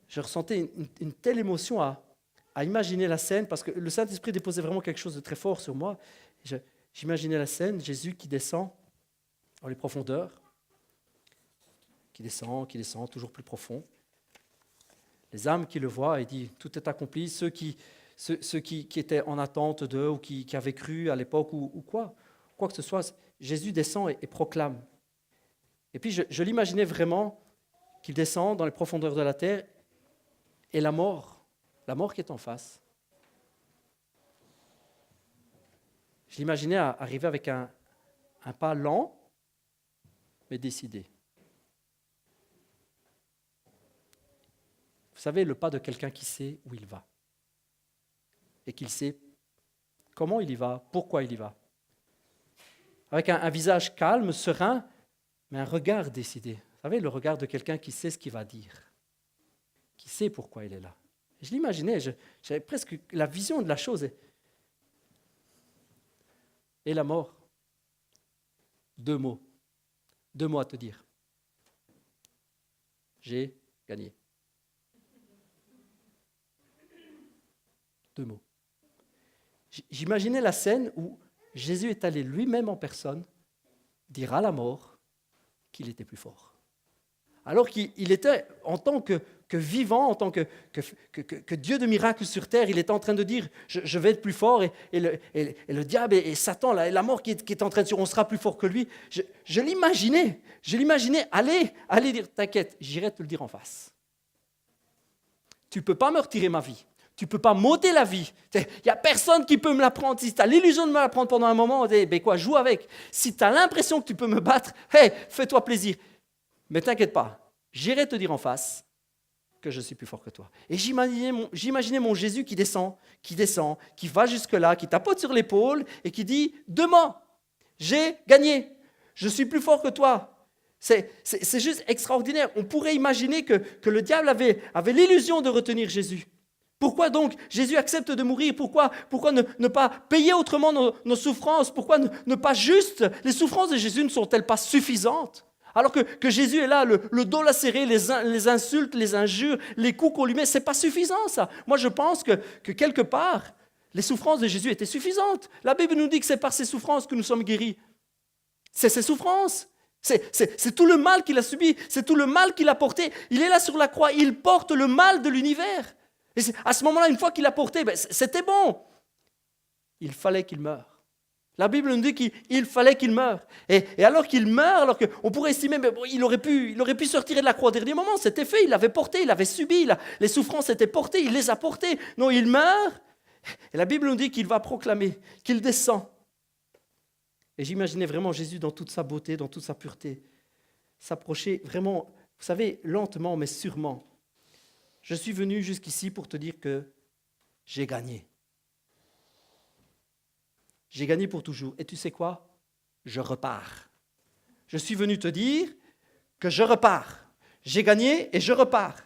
je ressentais une telle émotion à imaginer la scène, parce que le Saint-Esprit déposait vraiment quelque chose de très fort sur moi. J'imaginais la scène, Jésus qui descend dans les profondeurs, qui descend toujours plus profond. Les âmes qui le voient, il dit, tout est accompli. Ceux qui étaient en attente d'eux ou qui avaient cru à l'époque ou quoi que ce soit, Jésus descend et proclame. Et puis je l'imaginais vraiment qu'il descend dans les profondeurs de la terre et la mort qui est en face. Je l'imaginais arriver avec un pas lent, mais décidé. Vous savez, le pas de quelqu'un qui sait où il va. Et qu'il sait comment il y va, pourquoi il y va. Avec un visage calme, serein, mais un regard décidé. Vous savez, le regard de quelqu'un qui sait ce qu'il va dire, qui sait pourquoi il est là. Je l'imaginais, j'avais presque la vision de la chose. Et la mort, 2 mots à te dire. J'ai gagné. 2 mots. J'imaginais la scène où Jésus est allé lui-même en personne dire à la mort qu'il était plus fort. Alors qu'il était en tant que vivant, en tant que Dieu de miracles sur terre, il était en train de dire, je vais être plus fort, et le diable et Satan, la mort qui est en train de dire, on sera plus fort que lui. Je l'imaginais, aller dire, t'inquiète, j'irai te le dire en face. Tu ne peux pas me retirer ma vie. Tu ne peux pas m'ôter la vie. Il n'y a personne qui peut me la prendre. Si tu as l'illusion de me la prendre pendant un moment, joue avec. Si tu as l'impression que tu peux me battre, fais-toi plaisir. Mais t'inquiète pas, j'irai te dire en face que je suis plus fort que toi. Et j'imaginais mon Jésus qui descend, qui va jusque-là, qui tapote sur l'épaule et qui dit « Demain, j'ai gagné, je suis plus fort que toi ». C'est juste extraordinaire. On pourrait imaginer que le diable avait l'illusion de retenir Jésus. Pourquoi donc Jésus accepte de mourir? Pourquoi ne pas payer autrement nos souffrances? Pourquoi ne pas juste... Les souffrances de Jésus ne sont-elles pas suffisantes? Alors que Jésus est là, le dos lacéré, les insultes, les injures, les coups qu'on lui met, ce n'est pas suffisant ça. Moi je pense que quelque part, les souffrances de Jésus étaient suffisantes. La Bible nous dit que c'est par ses souffrances que nous sommes guéris. C'est ses souffrances. C'est tout le mal qu'il a subi, c'est tout le mal qu'il a porté. Il est là sur la croix, il porte le mal de l'univers. Et à ce moment-là, une fois qu'il l'a porté, c'était bon. Il fallait qu'il meure. La Bible nous dit qu'il fallait qu'il meure. Et alors qu'il meurt, alors qu'on pourrait estimer il aurait pu se retirer de la croix au dernier moment, c'était fait, il l'avait porté, il l'avait subi, les souffrances étaient portées, il les a portées. Non, il meurt. Et la Bible nous dit qu'il va proclamer, qu'il descend. Et j'imaginais vraiment Jésus dans toute sa beauté, dans toute sa pureté, s'approcher vraiment, vous savez, lentement mais sûrement. Je suis venu jusqu'ici pour te dire que j'ai gagné. J'ai gagné pour toujours. Et tu sais quoi? Je repars. Je suis venu te dire que je repars. J'ai gagné et je repars.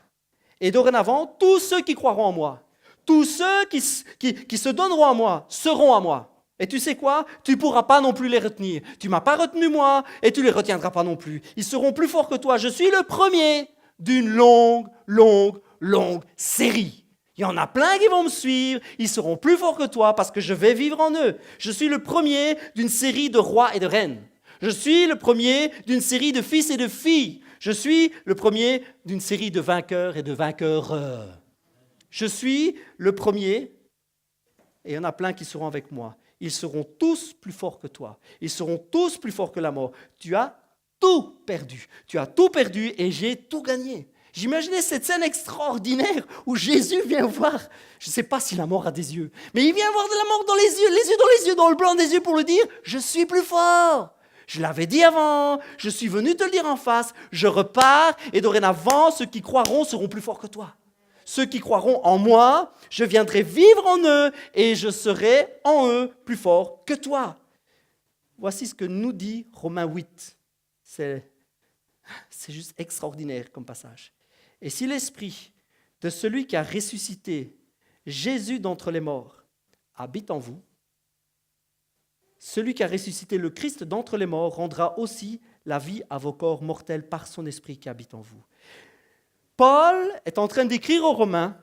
Et dorénavant, tous ceux qui croiront en moi, tous ceux qui se donneront à moi, seront à moi. Et tu sais quoi? Tu ne pourras pas non plus les retenir. Tu ne m'as pas retenu moi et tu ne les retiendras pas non plus. Ils seront plus forts que toi. Je suis le premier d'une longue série. Il y en a plein qui vont me suivre, ils seront plus forts que toi parce que je vais vivre en eux. Je suis le premier d'une série de rois et de reines. Je suis le premier d'une série de fils et de filles. Je suis le premier d'une série de vainqueurs et de vainqueurs. Je suis le premier et il y en a plein qui seront avec moi. Ils seront tous plus forts que toi. Ils seront tous plus forts que la mort. Tu as tout perdu. Tu as tout perdu et j'ai tout gagné. J'imaginais cette scène extraordinaire où Jésus vient voir, je ne sais pas si la mort a des yeux, mais il vient voir de la mort dans les yeux, dans le blanc des yeux pour lui dire « Je suis plus fort !» Je l'avais dit avant, je suis venu te le dire en face, je repars et dorénavant, ceux qui croiront seront plus forts que toi. Ceux qui croiront en moi, je viendrai vivre en eux et je serai en eux plus fort que toi. Voici ce que nous dit Romains 8. C'est juste extraordinaire comme passage. Et si l'esprit de celui qui a ressuscité Jésus d'entre les morts habite en vous, celui qui a ressuscité le Christ d'entre les morts rendra aussi la vie à vos corps mortels par son esprit qui habite en vous. Paul est en train d'écrire aux Romains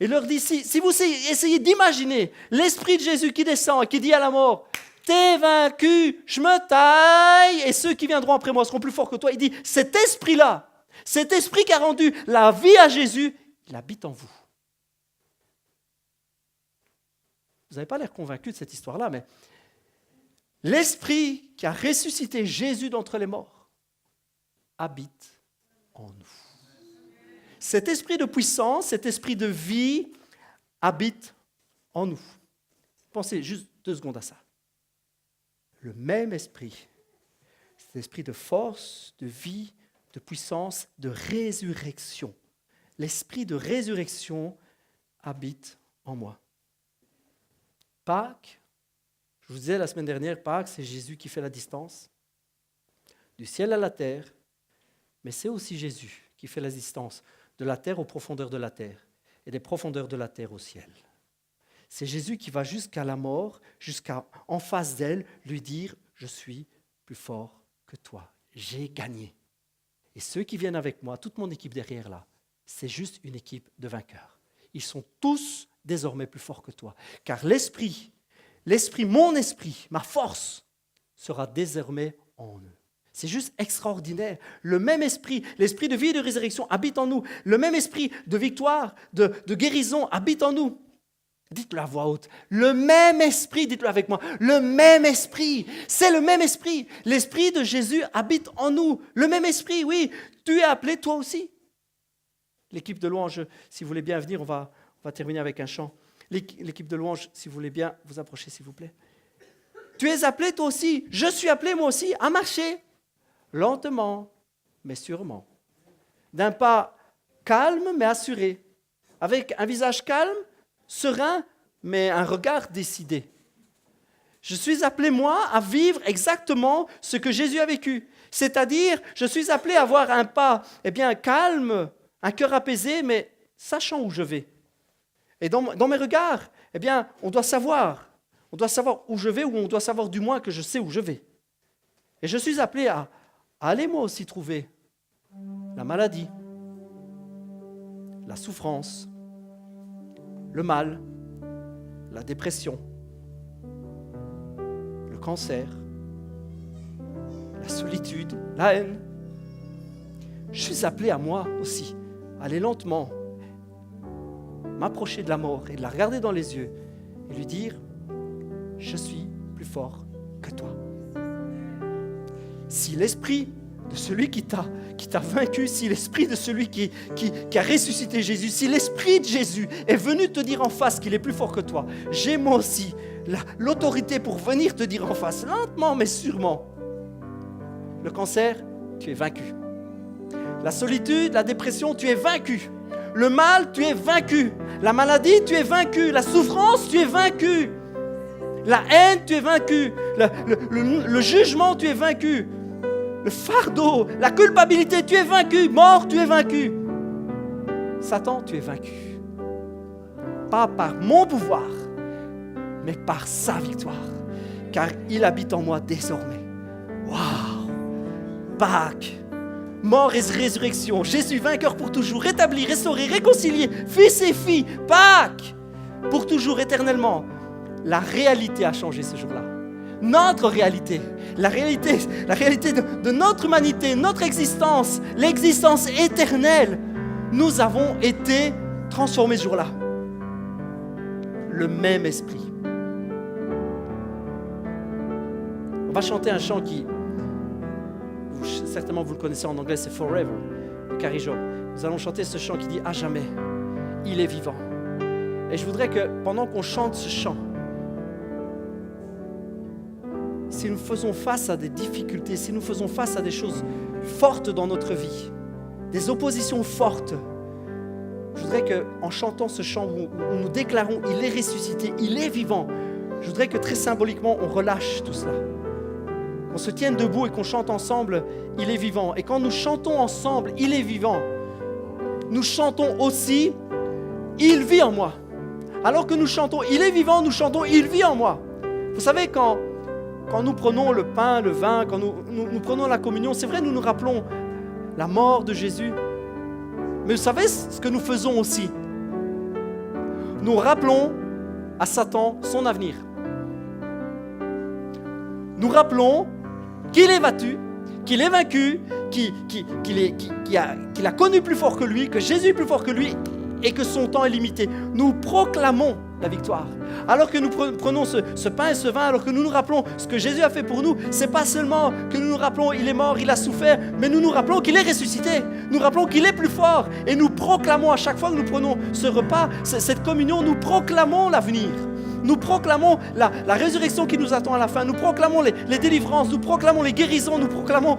et leur dit, si vous essayez d'imaginer l'esprit de Jésus qui descend et qui dit à la mort, « T'es vaincu, je me taille et ceux qui viendront après moi seront plus forts que toi », il dit, cet esprit-là, cet esprit qui a rendu la vie à Jésus, il habite en vous. Vous n'avez pas l'air convaincu de cette histoire-là, mais l'esprit qui a ressuscité Jésus d'entre les morts habite en nous. Cet esprit de puissance, cet esprit de vie habite en nous. Pensez juste 2 secondes à ça. Le même esprit, cet esprit de force, de vie, de puissance, de résurrection. L'esprit de résurrection habite en moi. Pâques, je vous disais la semaine dernière, Pâques, c'est Jésus qui fait la distance du ciel à la terre, mais c'est aussi Jésus qui fait la distance de la terre aux profondeurs de la terre et des profondeurs de la terre au ciel. C'est Jésus qui va jusqu'à la mort, jusqu'en face d'elle, lui dire « Je suis plus fort que toi, j'ai gagné ». Et ceux qui viennent avec moi, toute mon équipe derrière là, c'est juste une équipe de vainqueurs. Ils sont tous désormais plus forts que toi. Car l'esprit, mon esprit, ma force, sera désormais en eux. C'est juste extraordinaire. Le même esprit, l'esprit de vie et de résurrection habite en nous. Le même esprit de victoire, de guérison habite en nous. Dites-le à voix haute. Le même esprit, dites-le avec moi. Le même esprit. C'est le même esprit. L'esprit de Jésus habite en nous. Le même esprit, oui. Tu es appelé toi aussi. L'équipe de louange, si vous voulez bien venir, on va terminer avec un chant. L'équipe de louange, si vous voulez bien vous approcher, s'il vous plaît. Tu es appelé toi aussi. Je suis appelé moi aussi à marcher. Lentement, mais sûrement. D'un pas calme, mais assuré. Avec un visage calme, serein, mais un regard décidé. Je suis appelé, moi, à vivre exactement ce que Jésus a vécu. C'est-à-dire, je suis appelé à avoir un pas calme, un cœur apaisé, mais sachant où je vais. Et dans mes regards, on doit savoir où je vais, ou on doit savoir du moins que je sais où je vais. Et je suis appelé à aller moi aussi trouver la maladie, la souffrance, le mal, la dépression, le cancer, la solitude, la haine. Je suis appelé à moi aussi, à aller lentement, m'approcher de la mort et de la regarder dans les yeux et lui dire « Je suis plus fort que toi ». Si l'esprit de celui qui t'a vaincu, si l'esprit de celui qui a ressuscité Jésus, si l'esprit de Jésus est venu te dire en face qu'il est plus fort que toi, j'ai moi aussi l'autorité pour venir te dire en face, lentement mais sûrement, le cancer, tu es vaincu. La solitude, la dépression, tu es vaincu. Le mal, tu es vaincu. La maladie, tu es vaincu. La souffrance, tu es vaincu. La haine, tu es vaincu. Le jugement, tu es vaincu. Le fardeau, la culpabilité, tu es vaincu. Mort, tu es vaincu. Satan, tu es vaincu. Pas par mon pouvoir, mais par sa victoire. Car il habite en moi désormais. Waouh! Pâques, mort et résurrection. Jésus vainqueur pour toujours, rétabli, restauré, réconcilié, fils et filles. Pâques, pour toujours, éternellement. La réalité a changé ce jour-là. Notre réalité, la réalité de notre humanité, notre existence, l'existence éternelle, nous avons été transformés ce jour-là. Le même esprit. On va chanter un chant qui, certainement vous le connaissez en anglais, c'est Forever, de Carrie Job. Nous allons chanter ce chant qui dit à jamais, il est vivant. Et je voudrais que pendant qu'on chante ce chant, si nous faisons face à des difficultés, si nous faisons face à des choses fortes dans notre vie, des oppositions fortes, je voudrais qu'en chantant ce chant où nous déclarons « Il est ressuscité, il est vivant », je voudrais que très symboliquement on relâche tout cela. Qu'on se tienne debout et qu'on chante ensemble « Il est vivant ». Et quand nous chantons ensemble « Il est vivant », nous chantons aussi « Il vit en moi ». Alors que nous chantons « Il est vivant », nous chantons « Il vit en moi ». Vous savez, quand nous prenons le pain, le vin, quand nous prenons la communion, c'est vrai, nous nous rappelons la mort de Jésus. Mais vous savez ce que nous faisons aussi? Nous rappelons à Satan son avenir. Nous rappelons qu'il est battu, qu'il est vaincu, qu'il a connu plus fort que lui, que Jésus est plus fort que lui et que son temps est limité. Nous proclamons la victoire. Alors que nous prenons ce pain et ce vin, alors que nous nous rappelons ce que Jésus a fait pour nous, c'est pas seulement que nous nous rappelons il est mort, il a souffert, mais nous nous rappelons qu'il est ressuscité. Nous rappelons qu'il est plus fort et nous proclamons à chaque fois que nous prenons ce repas, cette communion, nous proclamons l'avenir. Nous proclamons la résurrection qui nous attend à la fin. Nous proclamons les délivrances, nous proclamons les guérisons, nous proclamons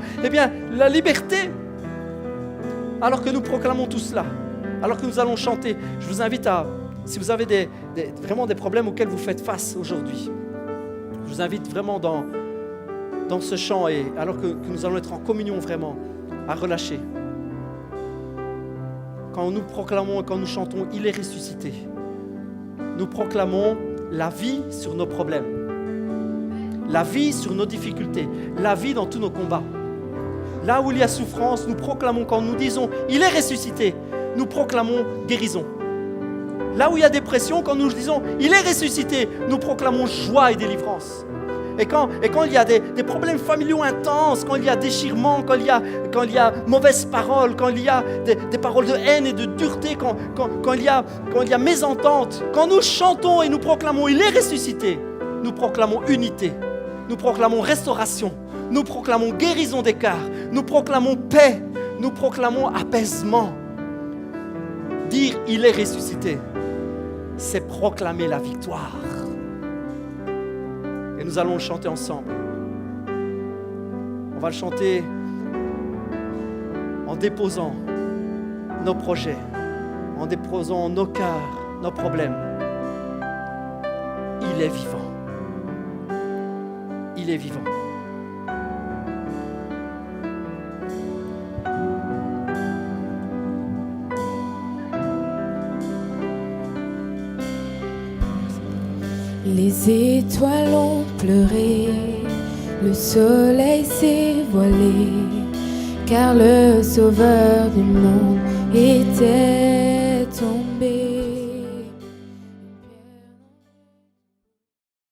la liberté. Alors que nous proclamons tout cela, alors que nous allons chanter, je vous invite à, si vous avez vraiment des problèmes auxquels vous faites face aujourd'hui, je vous invite vraiment dans ce chant, et alors que nous allons être en communion vraiment, à relâcher. Quand nous proclamons, quand nous chantons « Il est ressuscité », nous proclamons la vie sur nos problèmes, la vie sur nos difficultés, la vie dans tous nos combats. Là où il y a souffrance, nous proclamons, quand nous disons « Il est ressuscité », nous proclamons guérison. Là où il y a dépression, quand nous disons « Il est ressuscité », nous proclamons joie et délivrance. Et quand il y a des problèmes familiaux intenses, quand il y a déchirement, quand il y a mauvaises paroles, quand il y a des paroles de haine et de dureté, quand il y a mésentente, quand nous chantons et nous proclamons « Il est ressuscité », nous proclamons unité, nous proclamons restauration, nous proclamons guérison d'écart, nous proclamons paix, nous proclamons apaisement. Dire « Il est ressuscité », c'est proclamer la victoire. Et nous allons le chanter ensemble. On va le chanter en déposant nos projets, en déposant nos cœurs, nos problèmes. Il est vivant. Il est vivant. Les étoiles ont pleuré, le soleil s'est voilé, car le Sauveur du monde était tombé.